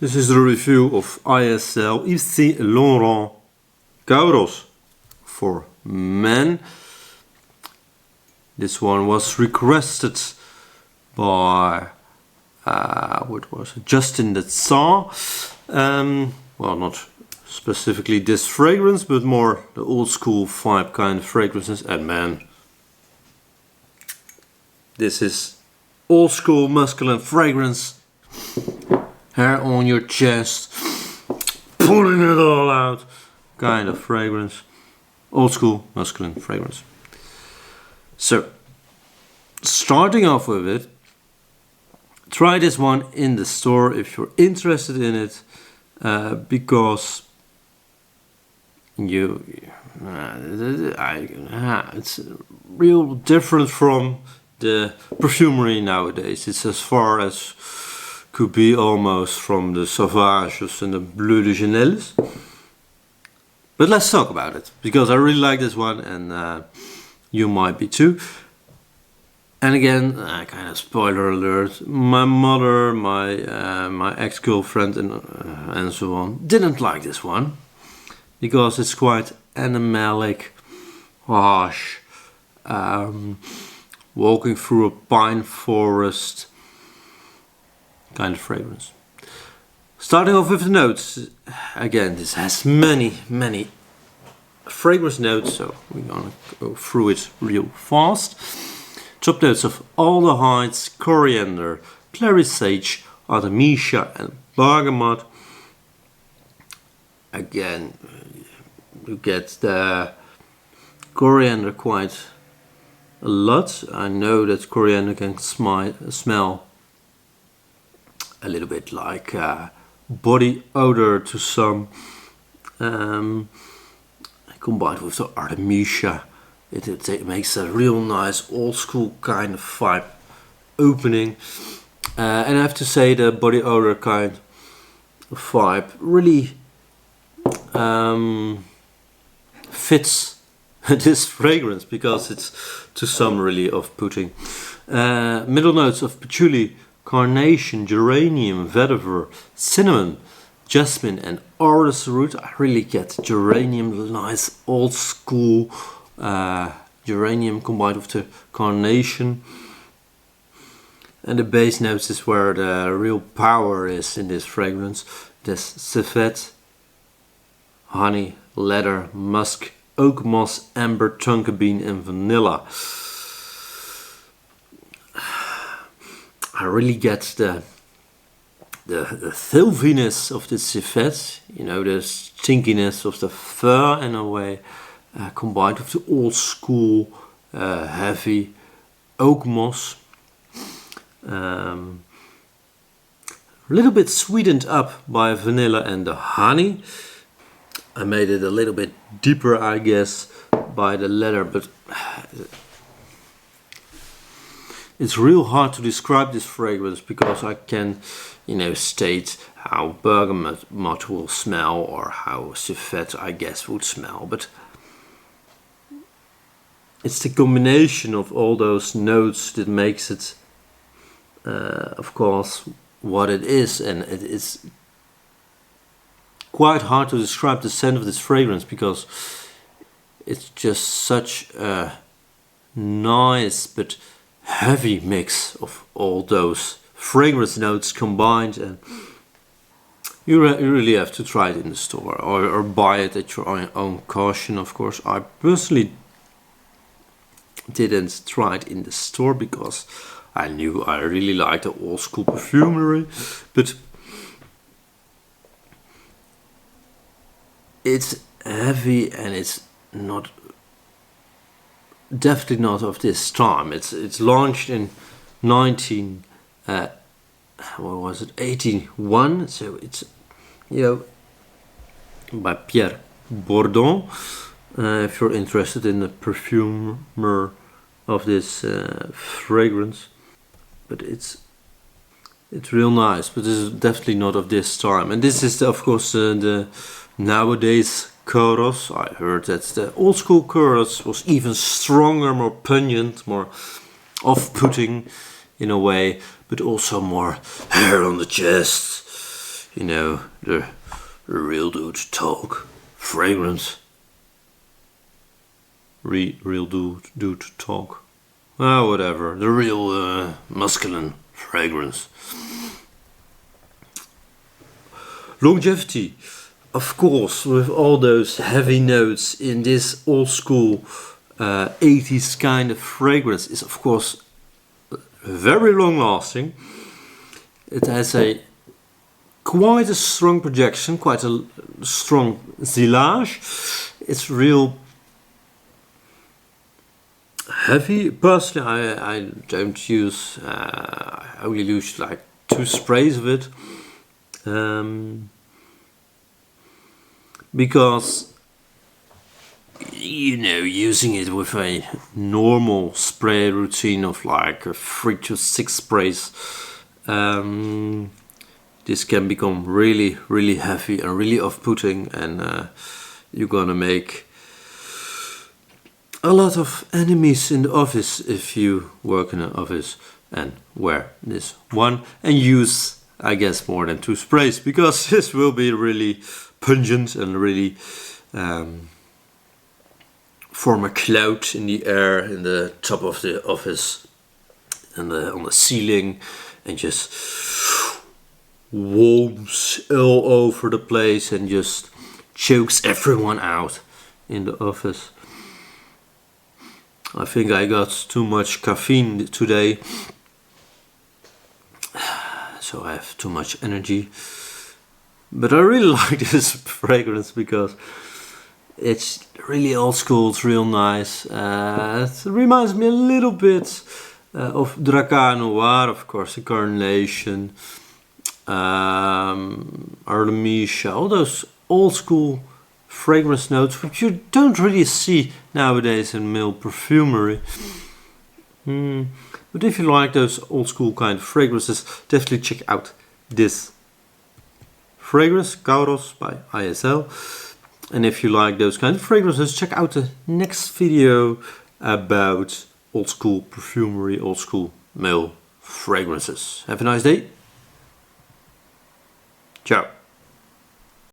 This is the review of ISL Yves Saint Laurent Kouros for men. This one was requested by what was it? Justin that saw. Well, not specifically this fragrance, but more the old school vibe kind of fragrances. And man, this is old school masculine fragrance. Hair on your chest, pulling it all out, kind of fragrance. Old school masculine fragrance. So, starting off with it, try this one in the store if you're interested in it, because it's real different from the perfumery nowadays. It's as far as could be almost from the Sauvages and the Bleu de Chanels. But let's talk about it, because I really like this one, and you might be too. And again, kind of spoiler alert, my mother, my ex-girlfriend and so on didn't like this one, because it's quite animalic, harsh, walking through a pine forest kind of fragrance. Starting off with the notes, again, this has many fragrance notes, so we're gonna go through it real fast. Top notes of aldehydes, coriander, clary sage, artemisia and bergamot. Again, you get the coriander quite a lot. I know that coriander can smell a little bit like body odor to some, combined with the artemisia. It makes a real nice old school kind of vibe opening, and I have to say the body odor kind of vibe really fits this fragrance, because it's to some really off-putting. Middle notes of patchouli, carnation, geranium, vetiver, cinnamon, jasmine and orris root. I really get geranium, nice old school geranium combined with the carnation. And the base notes is where the real power is in this fragrance. There's civet, honey, leather, musk, oak moss, amber, tonka bean and vanilla. I really get the filthiness of the civet, you know, the stinkiness of the fur in a way, combined with the old school heavy oak moss. A little bit sweetened up by vanilla and the honey. I made it a little bit deeper, I guess, by the leather, but it's real hard to describe this fragrance, because I can, state how bergamot will smell or how civet, I guess, would smell, but it's the combination of all those notes that makes it, of course, what it is. And it is quite hard to describe the scent of this fragrance, because it's just such a nice but heavy mix of all those fragrance notes combined, and you really have to try it in the store, or buy it at your own caution, of course. I personally didn't try it in the store, because I knew I really liked the old school perfumery, but it's heavy and it's not, definitely not of this time. It's launched in 81, so it's, by Pierre Bourdon, if you're interested in the perfumer of this fragrance. But it's real nice, but this is definitely not of this time. And this is of course the nowadays Kouros. I heard that the old school Kouros was even stronger, more pungent, more off-putting in a way, but also more hair on the chest, you know, the real dude talk fragrance. Real dude talk. Whatever. The real masculine fragrance. Longevity. Of course, with all those heavy notes in this old school 80s kind of fragrance is of course very long lasting. It has quite a strong projection, quite a strong silage. It's real heavy. Personally, I don't use, I only use like 2 sprays of it. Because, you know, using it with a normal spray routine of like 3 to 6 sprays, this can become really heavy and really off-putting, and you're gonna make a lot of enemies in the office if you work in an office and wear this one and use, I guess, more than 2 sprays, because this will be really pungent and really form a cloud in the air, in the top of the office and on the ceiling, and just warms all over the place and just chokes everyone out in the office. I think I got too much caffeine today, so I have too much energy. But I really like this fragrance because it's really old school, it's real nice. It reminds me a little bit of Dracar Noir, of course, the Carnation, Artemisia, all those old school fragrance notes which you don't really see nowadays in male perfumery. But if you like those old school kind of fragrances, definitely check out this fragrance, Kouros by ISL. And if you like those kind of fragrances, check out the next video about old school perfumery, old school male fragrances. Have a nice day. Ciao.